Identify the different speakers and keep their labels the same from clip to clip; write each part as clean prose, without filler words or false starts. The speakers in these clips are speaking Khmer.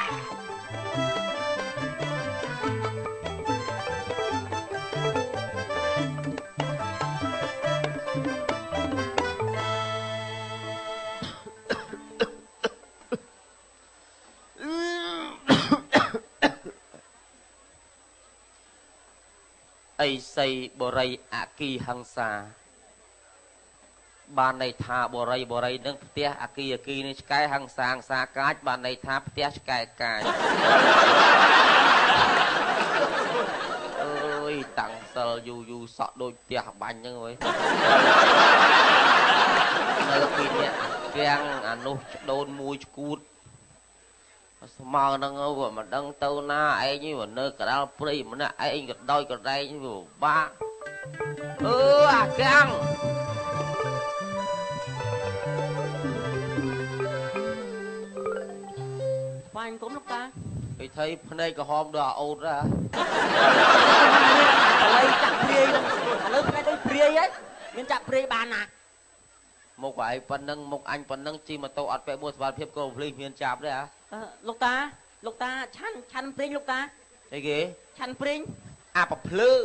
Speaker 1: អីសីបរិយអគីហង្សាបានន័យថាបរិយនឹងផ្ទះអគីនេះឆ្កែហង្សាកាចបានន័យថាផ្ទះឆ្កែកាចអើយតាំងសិលយូសក់ដូចផ្ទះបាញ់ហ្នឹងអើយនៅពីនេះទាំងអានោះចដូនមួយឈួតស្មើនឹងមិនដឹងទៅណាឯងនេះនៅកណ្ដាលព្រៃម្នាក់ឯងក៏ដោយកដែងវាបាក់អាទាំង
Speaker 2: ស្វាញគុំលោកតា
Speaker 1: ពីថៃភ្នែកក្រហមដល់អូនណា
Speaker 2: ឥឡូវចាក់ព្រាយហ្នឹងឥឡូវភ្នែកដូចព្រាយហ៎មានចាក់ព្រាយបានណា
Speaker 1: មុខឯងប៉ុណ្ណឹងមុខអញប៉ុណ្ណឹងជិះម៉ូតូអត់ពាក់មួកសុវត្ថិភាពក៏ភ្លេចមានចាប់ដែរ
Speaker 2: លោកតាឆាន់ព្រីងលោកតា
Speaker 1: អីគេ
Speaker 2: ឆាន់ព្រីង
Speaker 1: អាប្រភ្លឺឯង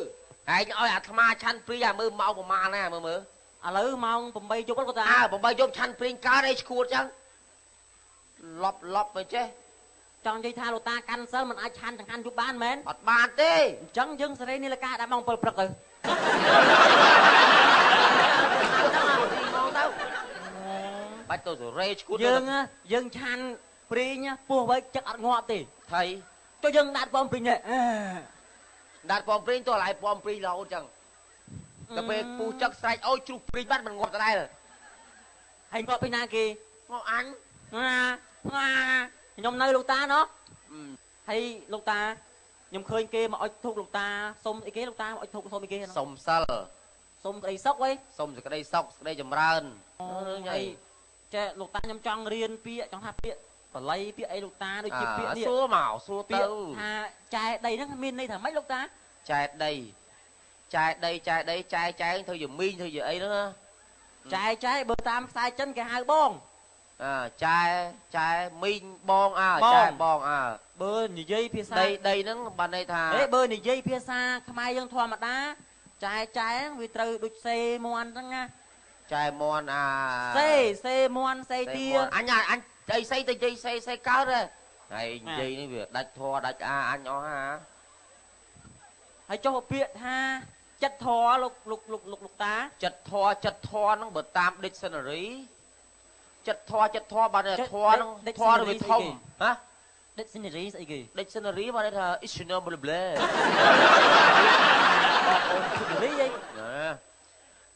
Speaker 1: ឲ្យអាថ្មឆាន់ព្រីងអាមើលម៉ោងប្រហែលណាមើល
Speaker 2: ឥឡូវម៉ោង8យប់លោកតា
Speaker 1: 8យប់ឆាន់ព្រីងកើតអីឈួតចឹងលប់ទៅចេះ
Speaker 2: ចង់និយាយថាលោកតាកាន់សិលមិនអាចឆាន់ចង្ហាន់យប់បានមែន
Speaker 1: អត់បានទេ
Speaker 2: អញ្ចឹងយើងសេរីនីលកាដាក់ម៉ោង7ព្រឹកទៅ
Speaker 1: បាច់ទៅសេរីឈួត
Speaker 2: យើងឆាន់ព្រីងពោះໄວចឹកអត់ងាប់ទេ
Speaker 1: ថៃ
Speaker 2: ចុះយើងដាក់ពំព្រីង
Speaker 1: ដាក់ពំព្រីងទៅឡៃពំព្រីងរហូតចឹងដល់ពេលពុះចឹកស្រែកអូយជ្រុះព្រីងបាត់មិនងាប់ដដែល
Speaker 2: ហើយងាប់ពីណាគេ
Speaker 1: ងាប់អញ
Speaker 2: ខ្ញុំនៅលោកតាណោះហើយលោកតាខ្ញុំឃើញគេមកអុជធូបលោកតាសុំអីគេលោកតាមកអុជធូបសុំអីគេ
Speaker 1: សុំសិល
Speaker 2: សុំក្តីសុខហី
Speaker 1: សុំសេចក្តីសុខសេចក្តីចម្រើន
Speaker 2: ហើយចេះលោកតាខ្ញុំចង់រៀនពាក្យចង់ថាពាក្យបល័យពាក្យអីលោកតាដូចជាពាក្យនេះ
Speaker 1: សួរមកសួរទៅ
Speaker 2: ថាចែដីហ្នឹងមានន័យថាម៉េចលោកតា
Speaker 1: ចែដីចែធ្វើជាមីងធ្វើជាអីហ្នឹង
Speaker 2: ចែបើតាមខ្សែចិនគេហៅបង
Speaker 1: ចែមីងបងចែបង
Speaker 2: បើនិយាយភាសា
Speaker 1: ដីហ្នឹងបានន័យថា
Speaker 2: បើនិយាយភាសាខ្មែរយើងធម្មតាចែវាត្រូវដូចសេមន់ហ្នឹងណា
Speaker 1: ចែមន់
Speaker 2: សេមន់សេទា
Speaker 1: អញអីស្អីទៅនិយាយសេកើតហើយនិយាយនេះវាដាច់ធေါ်ដាច់អញអស់
Speaker 2: ហើយចុះពាក្យថាចិត្តធေါ်លោកតា
Speaker 1: ចិត្តធေါ်ហ្នឹងបើតាម dictionary ចិត្តធေါ်បានធေါ်ហ្នឹងធေါ်វាធំហ៎
Speaker 2: dictionary ស្អីគេ
Speaker 1: dictionary បានថា dictionary បលឺ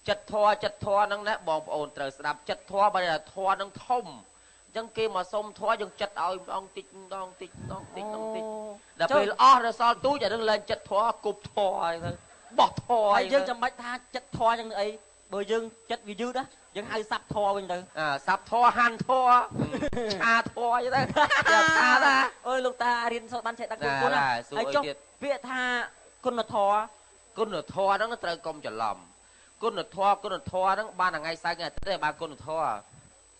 Speaker 1: ចិត្តធေါ်ហ្នឹងណាបងប្អូនត្រូវស្ដាប់ចិត្តធေါ်បានថាធေါ်ហ្នឹងធំអញ្ចឹងគេមកសុំធေါ်យើងចិត្តឲ្យម្ដងតិចដល់ពេលអស់រសល់ទូចអានឹងឡើងចិត្តធေါ်គប់ធေါ်ហើយទៅបោះធေါ်
Speaker 2: ហើយយើងចាំបាច់ថាចិត្តធေါ်យ៉ាងអីបើយើងចិត្តវាយឺតណាយើងហៅសាប់ធေါ်វិញទៅ
Speaker 1: សាប់ធေါ်ហាន់ធေါ်ឆាធေါ်អីទៅឆាណា
Speaker 2: អើយលោកតារៀនសូត្របានចេះដឹកគុណណាហើយចុះពាក្យថាគុណធម៌
Speaker 1: ហ្នឹងត្រូវកុំច្រឡំគុណធម៌ហ្នឹងបានថ្ងៃសៅរ៍ថ្ងៃអាទិត្យទេបានគុណធម៌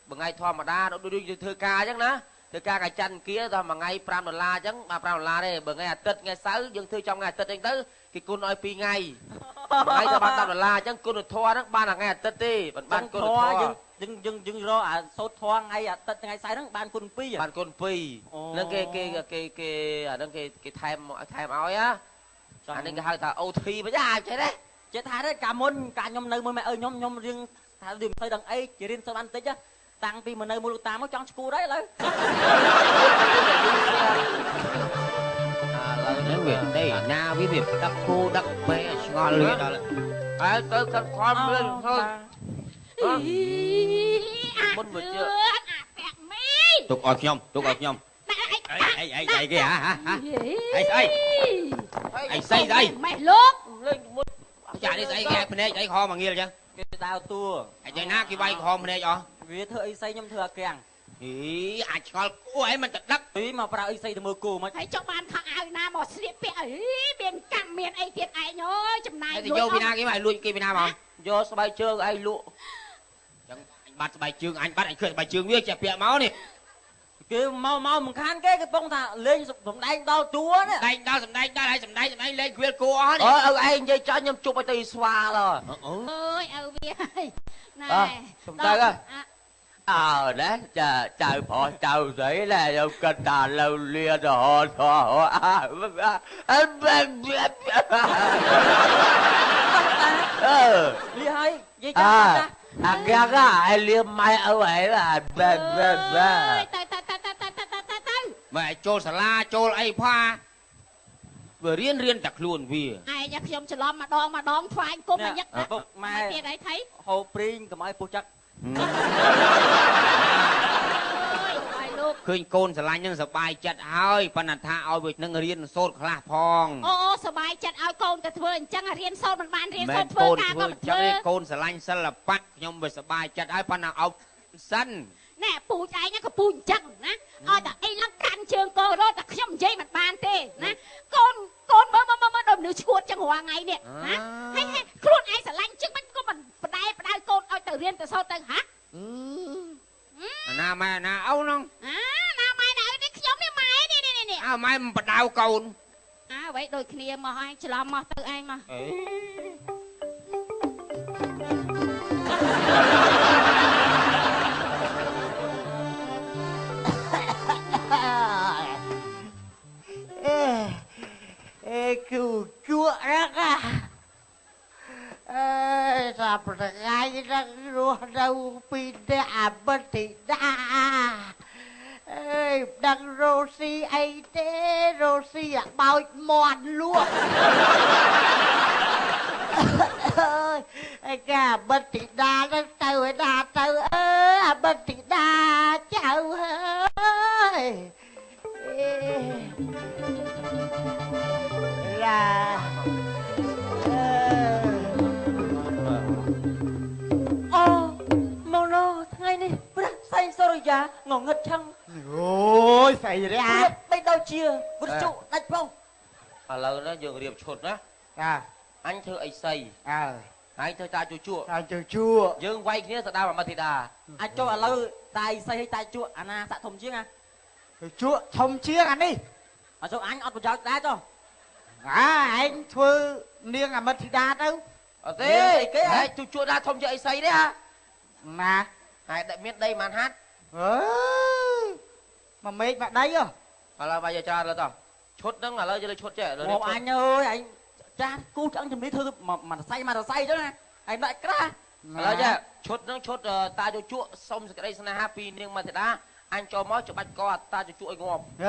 Speaker 1: បើថ្ងៃធម្មតាដូចយើងធ្វើការអញ្ចឹងណាធ្វើការកាច័ន្ទគៀដល់មួយថ្ងៃ$5អញ្ចឹងបាន$5ទេបើថ្ងៃអាទិត្យថ្ងៃសៅរ៍យើងធ្វើចំថ្ងៃអាទិត្យអញ្ចឹងទៅគេគុណឲ្យ2ថ្ងៃថ្ងៃទៅបាន$10អញ្ចឹងគុណធម៌ហ្នឹងបានថ្ងៃអាទិត្យទេបានគុណធម៌
Speaker 2: យើងរកអាសូត្រធម៌ថ្ងៃអាទិត្យថ្ងៃសៅរ៍ហ្នឹងបានគុណ2
Speaker 1: បានគុណ2ហ្នឹងគេអាហ្នឹងគេថែមឲ្យអានេះគេហៅថា OT មិនអាចចេះទេ
Speaker 2: ចេះថាទេកាលមុនកាលខ្ញុំនៅមួយម៉ែអើយខ្ញុំរៀងថាវាមិនសូវដឹងអីជារៀនសូត្របានតិចតាំងពីមកនៅមួយលោកតាមកចង់ឈួតហើយឥឡូវ
Speaker 1: ហ្នឹងវាទេណាវាដឹកគូដឹកពេឆ្ងល់វាដល់ហើយទៅខិតខំលឿនទៅមុនមកជឿ
Speaker 3: ទុកឲ្យខ្ញុំអីគេហ៎អីស្អី
Speaker 4: ម៉េះលោក
Speaker 1: លេងមុន
Speaker 3: ចានេះស្អីគេភ្នែកអីខំមកងាលអញ្ចឹង
Speaker 2: គេដើរតួ
Speaker 3: អីណាគេវាយខំភ្នែកអស់
Speaker 2: វាធ្វើអីស្អីខ្ញុំធ្វើអាក្រាំង
Speaker 3: អាចឆ្ងល់គួរអីមិនទៅដឹក
Speaker 2: ពីមកប្រើអីស្អីទៅមើលគូមក
Speaker 4: ហើយចុះបានខោអាវណាមកស្លៀកពាក់អីមានកម្មមានអីទៀតឯងអើយចំណាយ
Speaker 3: លុយយកពីណាគេមកលួចគេពីណាមក
Speaker 1: យកស្បែកជើងឯងលក់
Speaker 3: អញ្ចឹងអញបាត់ស្បែកជើងអញបាត់អញឃើញស្បែកជើងវាជាពាក់មកនេះ
Speaker 2: គេមកមិនខានគេកំពុងថាលេងសំដែងដល់តួនេះ
Speaker 3: Đây đó sầm đây lên khuya cô á
Speaker 1: អូឪឯងនិយាយចាញ់ខ្ញុំជប់ឲ្យទៅស្វាល
Speaker 4: អើយឪវាហើយណែ
Speaker 1: សំទៅអើណាចៅប្រុសចៅស្រីណាខ្ញុំគិតថាlâu lia រហូតអើ
Speaker 2: លីហើយនិយាយចាស់ចាស់
Speaker 1: អាកាកាឲ្យលៀមម៉ែឪឯងបាទបែ
Speaker 4: ទៅ
Speaker 3: Mẹ trôn xà la trôn ai pha Vừa riêng tặc luôn vì
Speaker 4: ឯងខ្ញុំច្រឡំម្ដងខ្វាញ់គុំមកញឹក
Speaker 2: ពុកម៉ែ
Speaker 4: ទៀតអីថៃ
Speaker 2: ហូបព្រីងកុំឲ្យពុះចាក់
Speaker 4: អើយលោក
Speaker 3: Khơi côn xà la nhưng xà bài chặt hơi Phần nạt tha ôi vịt nâng riêng sốt khá phong
Speaker 4: អូសบายចិត្តឲ្យកូនទៅធ្វើអញ្ចឹងរៀនសូត្រមិនបានរៀនសូ
Speaker 3: Mẹ
Speaker 4: ត្រធ្វើ
Speaker 3: côn
Speaker 4: ការក៏
Speaker 3: vừa
Speaker 4: មិនធ្វើ
Speaker 3: chắc đi côn xà lanh sân là bắt Nhưng mà xà bài chặt hơi phần nào ốc sân
Speaker 4: ណែពូចឯងក៏ពូអញ្ចឹងណាឲ្យតែអីឡើងកាន់ជើងកូនរត់តែខ្ញុំនិយាយមិនបានទេណាកូនមើលដល់មនុស្សឈួតចឹងរាល់ថ្ងៃនេះណាហើយខ្លួនឯងស្រឡាញ់ចឹងមិនក៏មិនបដែបដៅកូនឲ្យទៅរៀនទៅសូត្រទៅហា
Speaker 3: Nà mẹ nà ấu nông
Speaker 4: ណាម៉ែណានេះខ្ញុំនេះម៉ែនេះ
Speaker 3: À mày mà bắt đau côn
Speaker 4: អ្វីដូចគ្នាមកឲ្យច្រឡំមកទៅឯងមក
Speaker 5: Cừu chua rắc à Sạp gai rắc rùa đâu Phi đạ bất thị đa Đăng rô si ấy thế Rô si à bao mòn luôn Cả bất thị đa nó tàu đà tàu ơi Bất thị đa chào ơi là
Speaker 2: មកណោថ្ងៃនេះព្រះសែងសូរិយាងងឹតឆឹង
Speaker 5: Ôi xảy ra
Speaker 2: បីដូចជាវិទ្យុដាច់ផង
Speaker 1: ឥឡូវណាយើងរៀបឈុតណា
Speaker 5: À
Speaker 1: អញធ្វើអីសី
Speaker 5: À
Speaker 1: ហើយធ្វើតាជូជក់
Speaker 5: Sao chưa chua
Speaker 1: យើងវាយគ្នាទៅដល់អាមតិតា
Speaker 2: អាចចូលឥឡូវតាយសៃឲ្យតាយជក់អាណាសាក់ធំជាងណា
Speaker 5: Chua thông chiếc anh đi
Speaker 2: អត់ចូលអញអត់ប្រយោជន៍ដែរចុះ
Speaker 5: À anh thưa niêng à mất thì đa đâu
Speaker 1: អត់ទេហើយជូជក់ដាក់ធំជាអីសីទេហ่า
Speaker 5: Nè
Speaker 1: ហើយដាក់មានដីបានហាត់
Speaker 5: Mà mệt vào đây à
Speaker 1: ឥឡូវបាយច្រើនលើតឈុតហ្នឹងឥឡូវយើងលើឈុតចេះឥឡូវ
Speaker 2: មកអញអើយអញចាស់គូឆ្អឹងជំនីធ្វើមកសៃមកសៃចឹងណាអញដាក់ក្រាស់
Speaker 1: ឥឡូវចេះឈុតហ្នឹងឈុតតាជូជក់សុំសេចក្តីស្នេហាពីនាងមតិតាអញចូលមកច្បាច់កតាជូជក់ឲ្យងាប់
Speaker 5: Ê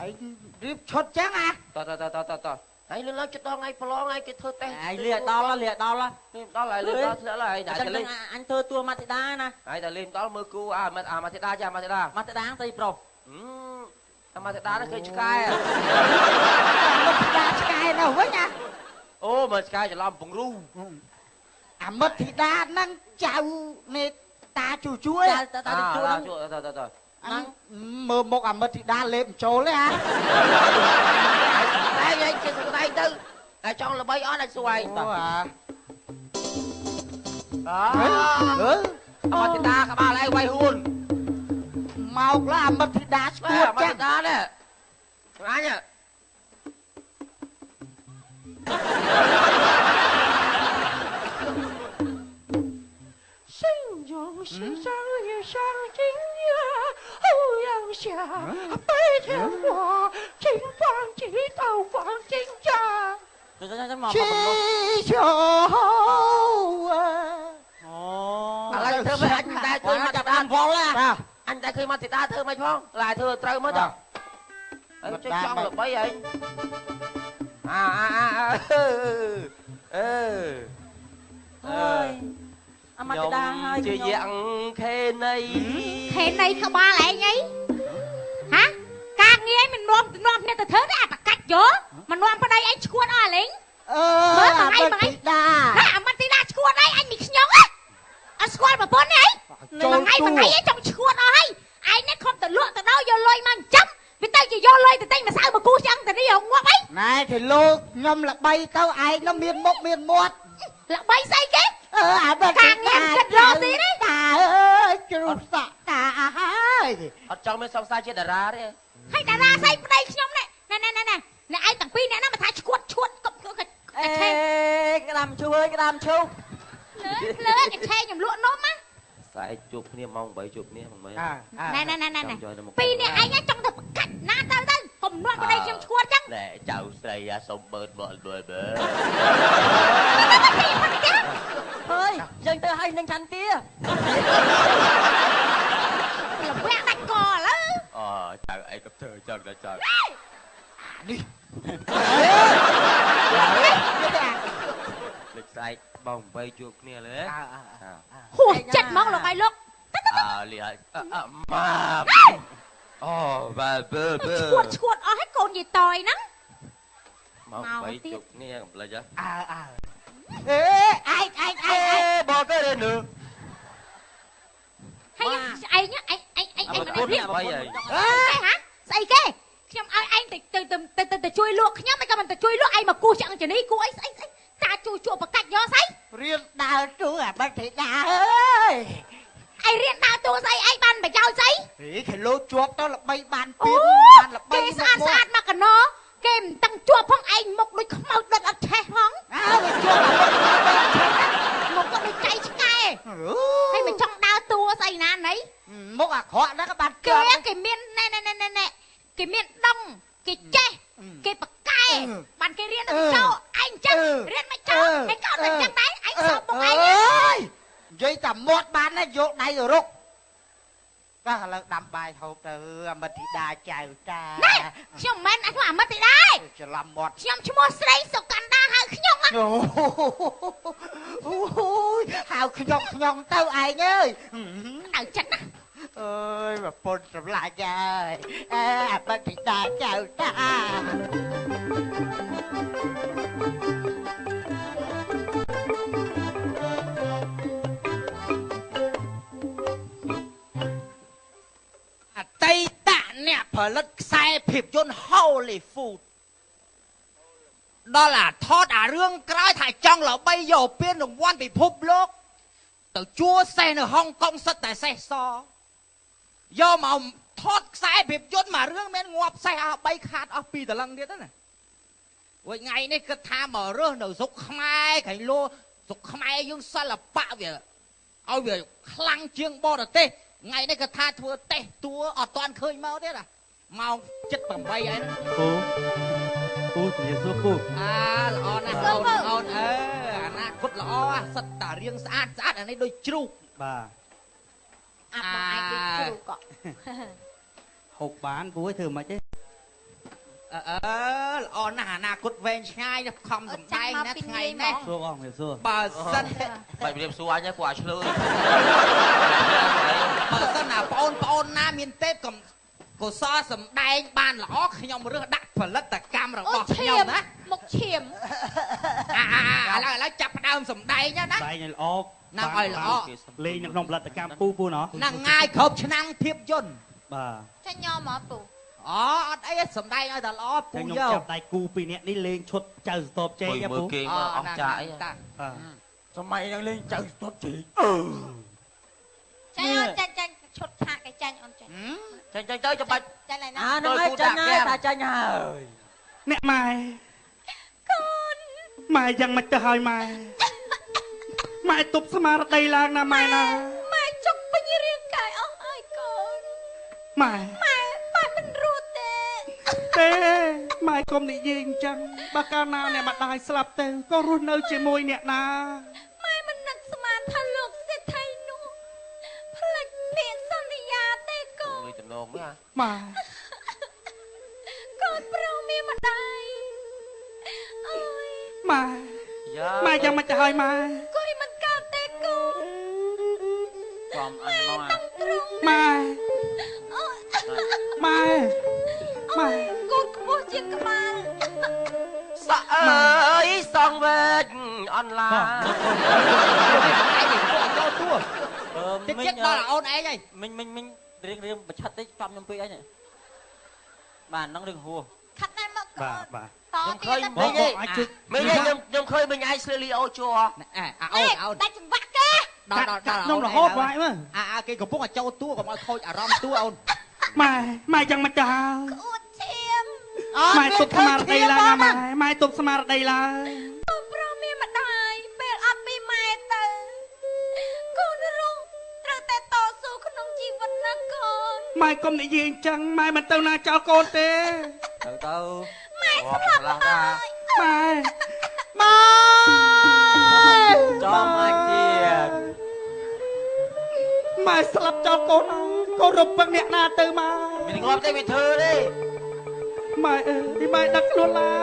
Speaker 5: Anh riêng chốt chắc à
Speaker 1: តហើយលឿនឡើងចិត្តដល់ថ្ងៃប្រឡងហើយគេធ្វើតេស្ត
Speaker 2: អញលាដល់ហើយ
Speaker 1: ដល់ហើយលឿនដល់ធ្លាក់ហើយតែ
Speaker 2: ចឹង
Speaker 1: លេង
Speaker 2: អញធ្វើតួមាតិតាណា
Speaker 1: ហើយតែលេងដល់មើលគូអាមតិតាចាមតិតា
Speaker 2: មាតិតាស្អីប្រុស
Speaker 1: អាមតិតាហ្នឹងឃើញឆ្កែ
Speaker 5: Mất thì đa cái nào với nha
Speaker 1: អូមើលឆ្កែច្រឡំពងរូ
Speaker 5: À mất thì đa năng chào nè ta chủ chúa
Speaker 2: តា
Speaker 5: ấy
Speaker 2: តាជក់ហ្នឹង
Speaker 1: ជក់ត
Speaker 5: Anh mơ một à mất thì đa lên trốn đấy hả
Speaker 1: តែឯងគេស្ដាយទៅតែចង់ល្បីអត់ឲ្យសួយត
Speaker 5: Ủa à
Speaker 1: អមតិតាក្បាលឯងវាយហួន
Speaker 5: Màu là à mất thì đa
Speaker 1: អ
Speaker 5: chuột
Speaker 1: មតិ
Speaker 5: chắc
Speaker 1: តានេះអញ
Speaker 4: 心中是上月上金月后阳下白天我金光几道光金家
Speaker 2: ចឹងមក
Speaker 5: Chi chỗ à
Speaker 2: អូ
Speaker 1: ឥឡូវធ្វើមិនអញតែធ្វើមកចាប់បានផងណា
Speaker 5: Sao
Speaker 1: អញតែឃើញមកទីតាធ្វើមិនផងឡាយធ្វើត្រូវមកតើអញចង់ល្បីអីអើ
Speaker 2: អើយអាមាតិតាហើយ
Speaker 1: ជាយ៉ាងខេនៃ
Speaker 4: ខេនៃក្បាលឯងអីហាការងារមិននាំគ្នាទៅធ្វើទេអាបកាច់យកមិននាំប្តីឯងឈួតអស់លេង
Speaker 5: Ơ à mất thì đa
Speaker 4: ហាអាមិនទីណាឈួតអីអញមីខ្ញងអត់ស្គាល់ប្រពន្ធនេះអីមួយថ្ងៃឯងចង់ឈួតអស់ហើយឯងនេះខំទៅលក់ទៅដល់យកលុយមកចាំវាទៅជាយកលុយទៅទិញម្សៅមកគូចឹងទៅនេះរងាប់អី
Speaker 5: Này thì lô nhâm là bay tao ai nó miên mốc miên muột
Speaker 4: ល្បីស្អីគេ
Speaker 5: à mất
Speaker 4: Càng nghe
Speaker 5: thì
Speaker 4: kết
Speaker 5: đa
Speaker 4: lô tí đấy.
Speaker 5: Ta ơi chú sợ ta យ
Speaker 1: អត់ចង់មានសង្សារជាតារាទេ
Speaker 4: ហើយតារាស្អីប្តីខ្ញុំណែណែឯងទាំងពីរអ្នកហ្នឹងមកថាឈួតកុំ
Speaker 2: អេក្តាមឈូអើយក្តាមឈូ
Speaker 4: លើកឆេខ្ញុំលក់នំណា
Speaker 1: ស្អែកជួបគ្នាម៉ោង8ជួបគ្នាមិនមែន
Speaker 4: ណែពីរអ្នកឯងចង់ទៅប្រកាច់ណាទៅកុំនាំប្តីខ្ញុំឈួតចឹង
Speaker 1: ណែចៅស្រីសុំបឺតមើលមើល
Speaker 2: ហើយយើងទៅឲ្យនឹងឆាន់ទា
Speaker 4: លំវាក់ដាច់កឥឡូវ
Speaker 1: អូចៅអីក៏ធ្វើចឹងដែរចៅនេះលេខស្អែកបង8ជួបគ្នាលើ
Speaker 4: ហួសចិត្តហ្មងលោកឯងលោក
Speaker 1: លីហើយម៉ាអូបាទបើ
Speaker 4: ឈួតអស់ហើយកូនយាយតយហ្នឹង
Speaker 1: មក8ជួបគ្នាកំឡុចហ៎
Speaker 5: អេឯង
Speaker 1: បកទៅនេះនឺ
Speaker 4: ហើយឯងមិនរៀប
Speaker 1: អីហើយ
Speaker 4: ហាស្អីគេខ្ញុំឲ្យឯងទៅជួយលក់ខ្ញុំមិនក៏មិនទៅជួយលក់ឯងមកគូសchẳngជនីគូអីស្អីតាជួយជួបប្រកាច់យកស្អី
Speaker 5: រៀនដើរទូអាបិទធីតាអើយ
Speaker 4: ឯងរៀនដើរតួស្អីឯងបានប្រយោជន៍ស្អី
Speaker 5: ហេគេលោជាប់ទៅល្បីបានពី
Speaker 4: បានល្បីគេស្អាតមកកណោគេមិនតាំងជាប់ផងឯងមុខដូចខ្មោចដុតអត់ឆេះផង
Speaker 5: អើជាប់
Speaker 4: មុខក៏ដូចចៃឆ្កែហើយមិនចង់ដើរតួស្អីណាណី
Speaker 5: មុខអាក្រក់ហ្នឹងក៏បាន
Speaker 4: គេមានណែគេមានដងគេចេះគេប្រកែបានគេរៀនទៅចោឯងចឹងរៀនមកចោឯងក៏ទៅចឹងដែរឯងសោកមុខឯង
Speaker 5: អើយនិយាយតែមាត់បានណាយកដៃរុកក៏ឥឡូវដាំបាយហូបទៅអមិតធីតាចៅតា
Speaker 4: ខ្ញុំមិនមែនអាមិត្តទេដែរ
Speaker 5: ច្រឡំមាត់
Speaker 4: ខ្ញុំឈ្មោះស្រីសុកណ្ដាហៅខ្ញុំ
Speaker 5: អូយហៅខ្ញុំទៅឯងអើយ
Speaker 4: អើចិត្តណា
Speaker 5: អើយប្រពន្ធសម្លាញ់ហើយអមិតធីតាចៅតាអតីតអ្នកផលិតខ្សែភាពយន្ត Hollywood ដល់អាថតអារឿងក្រោយថាចង់ល្បីយកពានរង្វាន់ពិភពលោកទៅជួសេះនៅហុងកុងសិតតែសេះសយកមកថតខ្សែភាពយន្តមួយរឿងមានងាប់សេះអស់3ខាតអស់2តលឹងទៀតណាវិញថ្ងៃនេះគិតថាមករើសនៅស្រុកខ្មែរក្រៃលោស្រុកខ្មែរយើងសិល្បៈវាឲ្យវាខ្លាំងជាងបរទេសថ្ងៃនេះគាត់ថាធ្វើតេស្តតួអត់ទាន់ឃើញមកទៀតម៉ោង 7:08 ហើយ
Speaker 6: ពូជំរាបសួរពូ
Speaker 5: ល្អណាស់អូនអនាគតល្អសិតតារៀងស្អាតអានេះដូចជ្រូក
Speaker 6: បាទ
Speaker 4: អាប់មកឯងដូចជ្រូកក៏
Speaker 6: ហូបបានពូឲ្យធ្វើមិនទេ
Speaker 5: ល្អណាស់អនាគតវែងឆ្ងាយខំសំដែងណាថ្ងៃនេះ
Speaker 6: សួរបងជំរាបសួរ
Speaker 5: បើសិន
Speaker 1: បាយរៀបសួរអញពួកអាឆ្លើយ
Speaker 5: បើសិនណាបងណាមានទេពកុសលសំដែងបានល្អខ្ញុំរើសដាក់ផលិតកម្មរបស់ខ្ញុំណា
Speaker 4: មុខឈាម
Speaker 5: ឥឡូវចាប់ផ្ដើមសំដែងណា
Speaker 6: ស្បែកឲ្យល្អ
Speaker 5: ណាឲ្យល្អ
Speaker 6: លេងនៅក្នុងផលិតកម្មពូណោះ
Speaker 5: ណាងាយគ្រប់ឆ្នាំភាពយន្ត
Speaker 6: បាទ
Speaker 4: ចាញ់ញោមមកពូ
Speaker 5: អត់អីសំដែងឲ្យតែល្អពូ
Speaker 6: ខ្ញុំ
Speaker 5: យក
Speaker 6: ចាប់ដៃគូ2នាក់នេះលេងឈុតចៅស្ទប់ជ័យ
Speaker 1: មើ
Speaker 6: ពូ
Speaker 1: លគេមកអស់ចាអី
Speaker 6: សម័យហ្នឹងលេងចៅស្ទប់ជ័យ
Speaker 4: ចាញ់អូនចាញ់ឈុតឆាកគេចាញ់អូនចាញ់
Speaker 1: ចាញ់ទៅចាំបាច់
Speaker 4: ចាញ់ឡើយណា
Speaker 2: ហ្នឹងហើយចាញ់ហើយតាចាញ់ហើយ
Speaker 6: អ្នកម៉ែ
Speaker 4: កូន
Speaker 6: ម៉ែយ៉ាងមិនទៅហើយម៉ែម៉ែទប់ស្មារតីឡើងណាម៉ែណា
Speaker 4: ម៉ែចុកពេញរាងកាយអស់ហើយកូន
Speaker 6: ម៉ែ
Speaker 4: ម៉ែមិនរត់ទេ
Speaker 6: ទេម៉ែកុំនិយាយអញ្ចឹងបើកាលណាអ្នកម្ដាយស្លាប់ទៅក៏រស់នៅជាមួយអ្នកណា
Speaker 4: ម៉ែមិននឹកស្មានថាលោកសេដ្ឋីនោះផ្លេចពាក្យសន្យាទេកូន
Speaker 1: លុយតំណងមើល
Speaker 6: ម៉ែ
Speaker 4: កូនប្រងមានម្ដាយអើយ
Speaker 6: ម៉ែ
Speaker 1: យ៉ា
Speaker 6: ម៉ែយ៉ាងមិនទៅហើយម៉ែ
Speaker 4: កូនមិនកើតទេកូន
Speaker 1: ចំអញមក
Speaker 4: ត្រង់
Speaker 6: ម៉ែ
Speaker 4: អូយ
Speaker 6: ម៉ែម៉ែ
Speaker 4: កូនខ្ពស់ជាងក្បាល
Speaker 1: សក់អើយសងវេចអនឡាញ
Speaker 5: តិចទៀតដល់អូនឯងហើយ
Speaker 2: មិញរៀងប្រឆិតតិចចំខ្ញុំពេកអីនេះបាទហ្នឹងរឿងហួរ
Speaker 4: ខាត់តែមកកូ
Speaker 6: បាទ
Speaker 4: ន
Speaker 6: បាទ
Speaker 4: ត
Speaker 1: ខ្ញុំឃើញ
Speaker 4: ទៀត
Speaker 1: មិញ
Speaker 6: អាចជួយ
Speaker 1: ខ្ញុំឃើញមិញឯងស្លឺលីអូជួ
Speaker 5: អូន
Speaker 4: ដាច់ចង្វាក់គេ
Speaker 6: ខ្ញុំរហូតវាយមក
Speaker 2: គេកំពុងតែចូលតួកុំឲ្យខូចអារម្មណ៍តួអូន
Speaker 6: ម៉ែយ៉ាងមិនទៅហើយ
Speaker 4: អួតឈាម
Speaker 6: ម៉ែទប់ស្មារតីឡើងណាម៉ែទប់ស្មារតីឡើង
Speaker 4: ប្រុសមានម្ដាយពេលអត់ពីម៉ែទៅកូនរស់ត្រូវតែតស៊ូក្នុងជីវិតណាកូន
Speaker 6: ម៉ែកុំនិយាយអញ្ចឹងម៉ែមិនទៅណាចោលកូនទេ
Speaker 2: ទៅ
Speaker 4: ម៉ែស្លាប់ហើយ
Speaker 6: ម៉ែ
Speaker 2: ចំអញទៀត
Speaker 6: ម៉ែស្លាប់ចោលកូនហើយកូនរំពឹងអ្នកណាទៅម៉ែ
Speaker 1: មានងាប់ទេវាធ្វើទេ
Speaker 6: ម៉ែអើយម៉ែដឹកខ្លួនឡា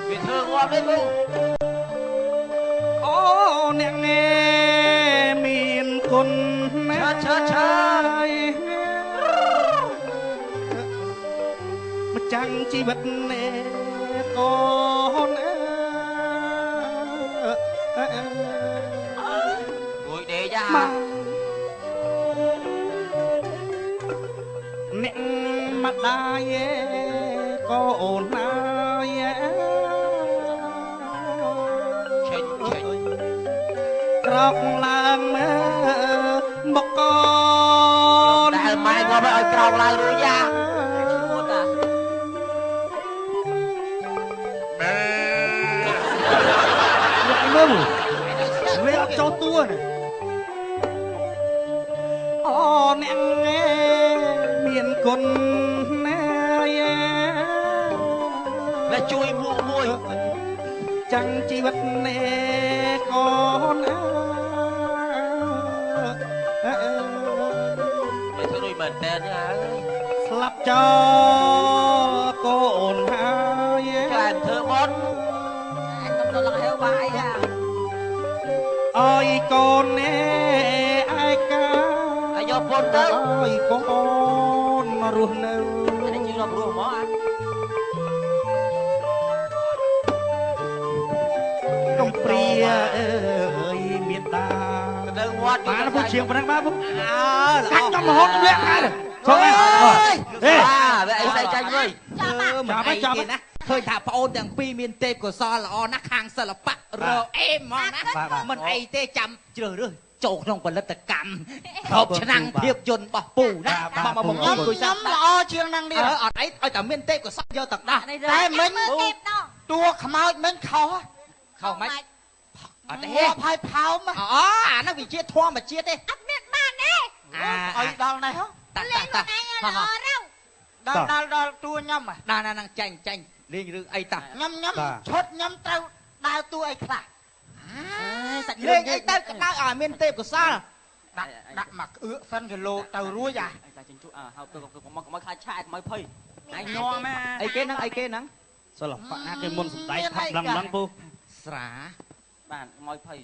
Speaker 1: វាធ្វើងាប់ទេពូ
Speaker 6: អូអ្នកងែមានគុណណាស់ម្ចាំងជីវិតនេះកូន
Speaker 1: ងួយដេកចា
Speaker 6: ម៉ែអ្នកម្ដាយកូនណាយ
Speaker 1: ឆេញ
Speaker 6: ក្រោកឡើងមើលមកកូន
Speaker 1: ដែលម៉ែងាប់ឲ្យក្រោកឡើងរួចយ៉ា
Speaker 2: ឈួតតា
Speaker 6: មើលវាអត់ចូលតួណាអូអ្នកងែមានគុណណាយ
Speaker 1: และជួយមួយ
Speaker 6: ចាំងជីវិតនេះកូនអើ
Speaker 1: វាធ្វើដូចមែនតើនេះហើយ
Speaker 6: ស្លាប់ចោលកូនហើយ
Speaker 1: តែធ្វើបន់
Speaker 2: អញទៅឡើងហេវបាយអា
Speaker 6: អើយកូននេះឯកា
Speaker 1: ឲ្យយកពុនទៅ
Speaker 6: អើយកូនរស់នៅ
Speaker 2: នេះជឿរាប់រស់ហ្មងអា
Speaker 6: កំព្រាអើយមានតា
Speaker 1: ទៅវត្ត
Speaker 6: បានពុះជាងប៉ុណ្ណឹងបាទពុះ
Speaker 2: អើ
Speaker 6: កាច់ខ្ញុំរហូតលាក់ហើយចុះហេ
Speaker 1: វាអីស្អីចាញ់វិញ
Speaker 2: មិនអីទេណាឃើញថាប្អូនទាំងពីរមានទេពកោសលល្អណាស់ខាងសិល្បៈរអេមហ្មងណាមិនអីទេចាំជ្រើសរើសចូលក្នុងផលិតកម្មគ្រប់ឆ្នាំងភាពយន្តរបស់ពូណាមកបង្អត់គួយសាំ
Speaker 5: ល្អជាងនឹងនេះ
Speaker 2: អត់អីឲ្យតែមានទេពកោសលយកទាំងដោះ
Speaker 5: តែមិញ
Speaker 4: ទេពណោះ
Speaker 5: តួខ្មោចមិញខុស
Speaker 2: ខុសមិនអត់ទេ
Speaker 5: ហួបហើយផោម
Speaker 2: អូអានោះវាជាធម្មជាតិទេ
Speaker 4: អត់មានបានទេ
Speaker 5: ឲ្យដល់នេះហ៎
Speaker 2: តា
Speaker 4: លេង
Speaker 2: តា
Speaker 4: ខ្លួនឯង
Speaker 2: ហ
Speaker 4: ររៅ
Speaker 5: ដល់តួខ្ញុំ
Speaker 2: ដល់ហ្នឹងចាញ់លេងរឿងអីតា
Speaker 5: ខ្ញុំឈុតខ្ញុំត្រូវដើរតួអីខ្លះ
Speaker 2: សាច់លេងអីទៅក្តៅឲ្យមានទេពកោសល
Speaker 5: ដាក់មកក្អឿកសិនគីឡូទៅរួចអា
Speaker 2: តែចិញ្ចុហៅទៅមកខ្លាចឆាតមកភ័យឯងញ័រម៉ែអីគេហ្នឹង
Speaker 6: សិល្បៈណាគេមុនសំដែងផាប់ឡើងពុះ
Speaker 2: ស្រាបាទមកភ័យ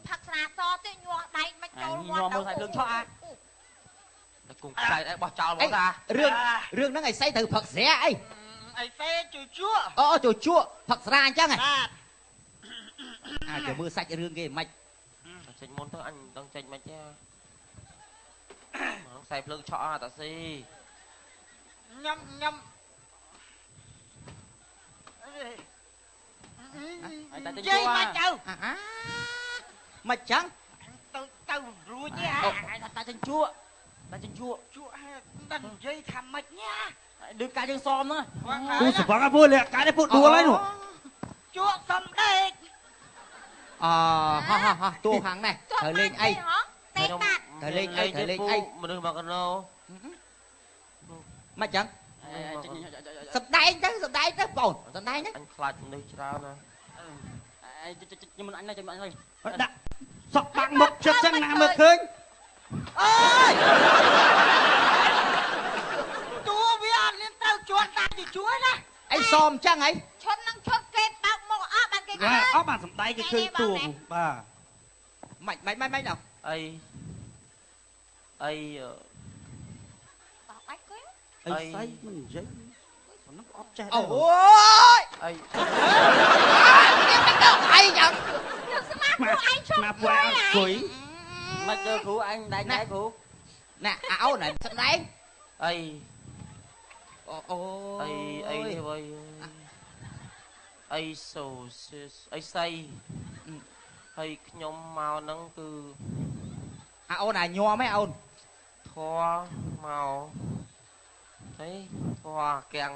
Speaker 4: ផឹកស្រាសទេញ័រដែកមិនចូល
Speaker 2: ញ័រមើលសាច់ភ្លើងឆក់អា
Speaker 1: តែគង់ខ្សែឯបោះចោលមកតា
Speaker 2: រឿងហ្នឹងឯងស្អីត្រូវផឹកស្រាអី
Speaker 5: អីទេជួយជួ
Speaker 2: អូចូលជក់ផឹកស្រាអញ្ចឹងហ៎
Speaker 5: បាទ
Speaker 2: អាចមើលសាច់រឿងគេមិន
Speaker 1: ចេញមុនទៅអញដឹងចេញមិនទេខ្សែភ្លើងឆក់អាតាស៊ី
Speaker 5: ខ្ញុំ
Speaker 2: តែទៅ
Speaker 5: យាយមកទៅ
Speaker 2: មិនចឹង
Speaker 5: ទៅរួចទេ
Speaker 2: តែចិញ្ចក់
Speaker 5: ជួហើយដឹងនិយាយថាម៉េចញ៉ា
Speaker 2: ដូចកាយើងសមហ្នឹង
Speaker 6: ពុះសវងពុះលាក់កាយពុះដួលហើយនោះ
Speaker 5: ជួសំដេក
Speaker 2: ហោះតួខាងនេះត្រូវលេងអី
Speaker 4: ទេតាត់
Speaker 2: ត្រូវលេងអី
Speaker 1: មនុស្សមកកណោ
Speaker 2: មិនចឹងសំដែងទៅបងសំដែងទៅ
Speaker 1: អញខ្លាចមនុស្សច្រើនណា
Speaker 2: ខ្ញុំមិនអញណាចាំអញ
Speaker 6: ដាក់សក់បាក់មុខចិត្តចឹងណាមើលឃើញ
Speaker 5: អើយតួវាអត់មានត្រូវជួនតាទៅជួយណា
Speaker 2: អីសមចឹងហី
Speaker 4: ឈុតនឹងឈុតគេបោកមកអស់បានគេឃើញ
Speaker 6: អត់បានសំដែងគេឃើញតួបាទ
Speaker 2: មិនដល់
Speaker 1: អី
Speaker 4: បោកបាច់គេ
Speaker 6: អីស្អីមិននិយាយហ្នឹងអត់ចេះ
Speaker 2: អូយ
Speaker 1: អី
Speaker 2: អីចឹង
Speaker 4: យើងស្មាតពួកឯងឈប់
Speaker 6: មកពួកអត់គួយ
Speaker 2: មិនទៅគ្រូអញដែកគ្រូណែអូនសំដែង
Speaker 1: អី
Speaker 2: អូ
Speaker 1: អីធ្វើអី អីសូអីសៃហើយខ្ញុំមកហ្នឹងគឺ
Speaker 2: អូនញ័មហ៎អូន
Speaker 1: ធွာមកហើយធွာកាំង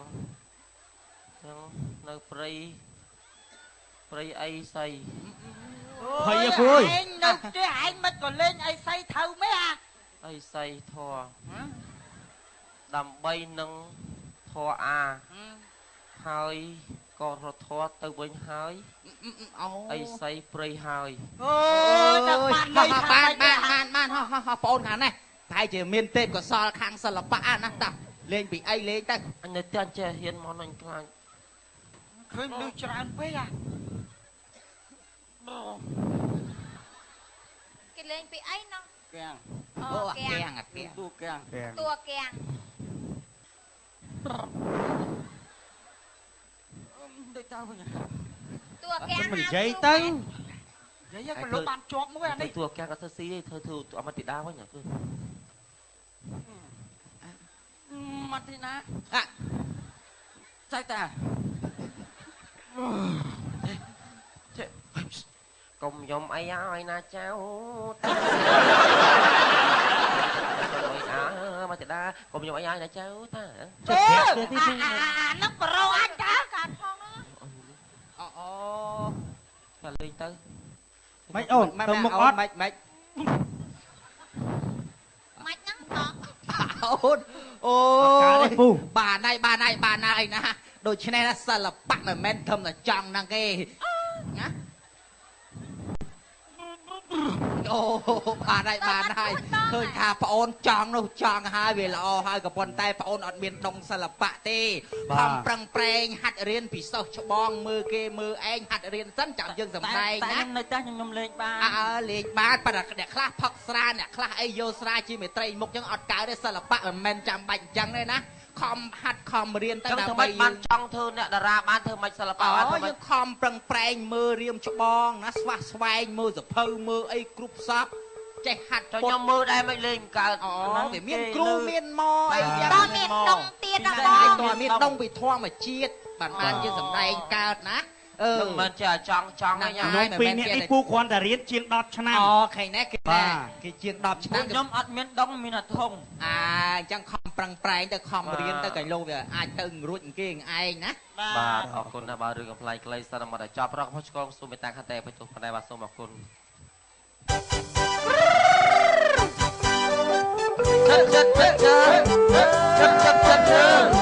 Speaker 1: ហ្នឹងនៅព្រៃអីសៃ
Speaker 6: ហើយអើគួយ
Speaker 5: ឯងនៅផ្ទះឯងមិនក៏លេងអីសៃថៅមែអា
Speaker 1: អីសៃធွာដើម្បីនឹងធွာអាហើយក៏រត់ធွာទៅវិញហើយអីសៃព្រៃហើយ
Speaker 5: អូដល់បានលុយខាង
Speaker 2: បានបងអូនខាងនេះតែជាមានទេពកោសលខាងសិល្បៈណាតាលេងពីអីលេងទៅ
Speaker 1: អញនៅតែចេះហ៊ានមកអញខ្លាច
Speaker 5: ឃើញមនុស្សច្រើនពេកអា
Speaker 7: គេលេងពីអីណោះ
Speaker 5: កាំង
Speaker 2: អូកាំង
Speaker 5: ទូកាំង
Speaker 7: តួកាំង
Speaker 5: ដូចតើវិញ
Speaker 7: តួកាំង
Speaker 6: មិននិយាយទៅ
Speaker 5: និយាយក៏លោកបានជាប់មួយអា
Speaker 1: ទៅ
Speaker 5: នេះ
Speaker 1: ទួកាំងក៏ធ្វើស៊ីទេធ្វើអមតិដាវិញគឺ
Speaker 5: មកទីណា
Speaker 2: អា
Speaker 5: ចៃតា
Speaker 1: កុំយំអីឲ្យណាចៅតាមកតិដាកុំយំអីឲ្យណាចៅតា
Speaker 5: ហ្នឹងប្រូអញតា
Speaker 7: កាត់ផងណា
Speaker 2: អូ
Speaker 1: តែលេងទៅ
Speaker 6: មិនអូនទៅមុខអត់
Speaker 2: មិន
Speaker 7: ម៉េចហ្នឹងតោះ
Speaker 2: អូនអូ
Speaker 6: ការនេះពូ
Speaker 2: បានហើយណាដូច្នេះណាសិល្បៈមិនមែនធំតែចង់ហ្នឹងគេណាអូបានហើយឃើញថាប្អូនចង់នោះចង់ហើយវាល្អហើយក៏ប៉ុន្តែប្អូនអត់មានដងសិល្បៈទេខំប្រឹងប្រែងហាត់រៀនពីសិស្សច្បងមើលគេមើលឯងហាត់រៀនសិនចាំយើងសម្ដែងណា
Speaker 5: នៅតែខ្ញុំលេងបាន
Speaker 2: លេងបានប៉ុន្តែអ្នកខ្លះផឹកស្រាអ្នកខ្លះអីយកស្រាជាមេត្រីមុខចឹងអត់កើតទេសិល្បៈមិនមែនចាំបាច់ចឹងទេណាខំហាត់ខំរៀនទៅ
Speaker 1: ចឹង
Speaker 2: ដើម្បី
Speaker 1: ធ្វើម៉េចបានចង់ធ្វើអ្នកតារាបានធ្វើម៉េចសិល្បៈបានធ្វើម៉េ
Speaker 2: យើ
Speaker 1: ច
Speaker 2: ងខំប្រឹងប្រែងមើលរៀមច្បងណាស្វះស្វែងមើលសភៅមើលអីគ្រប់សពចេះហាត់
Speaker 1: ចុះខ្ញុំមើលដែរមិនលេងកើត
Speaker 2: អូវាមានគ្រូមានម៉អីយ៉ាង
Speaker 7: តើមានដងទៀតដល់បង
Speaker 2: តើមានដងពីធម្មជាតិបានយើងសម្ដែងកើតណា
Speaker 1: នឹងមិនចេះចង់ឯង
Speaker 6: ខ្ញុំពីរនាក់នេះពូគ្រាន់តែរៀនជាង10ឆ្នាំ
Speaker 2: អូខេណាគេជាង10ឆ្នាំ
Speaker 5: ខ្ញុំអត់មានដងមានអាធំ
Speaker 2: អញ្ចឹងខំប្រឹងប្រែងទៅខំរៀនទៅកែលោកវាអាចទៅរួចអង្គឯងណា
Speaker 1: បាទអរគុណណាស់បាទរឿងកំ pl ៃក្លីសិនមកតែចប់រកផុសឆ្កងសូមមេត្តាខន្តីបិទទុកប៉ុណ្ណេះបាទសូមអរគុណ
Speaker 3: chất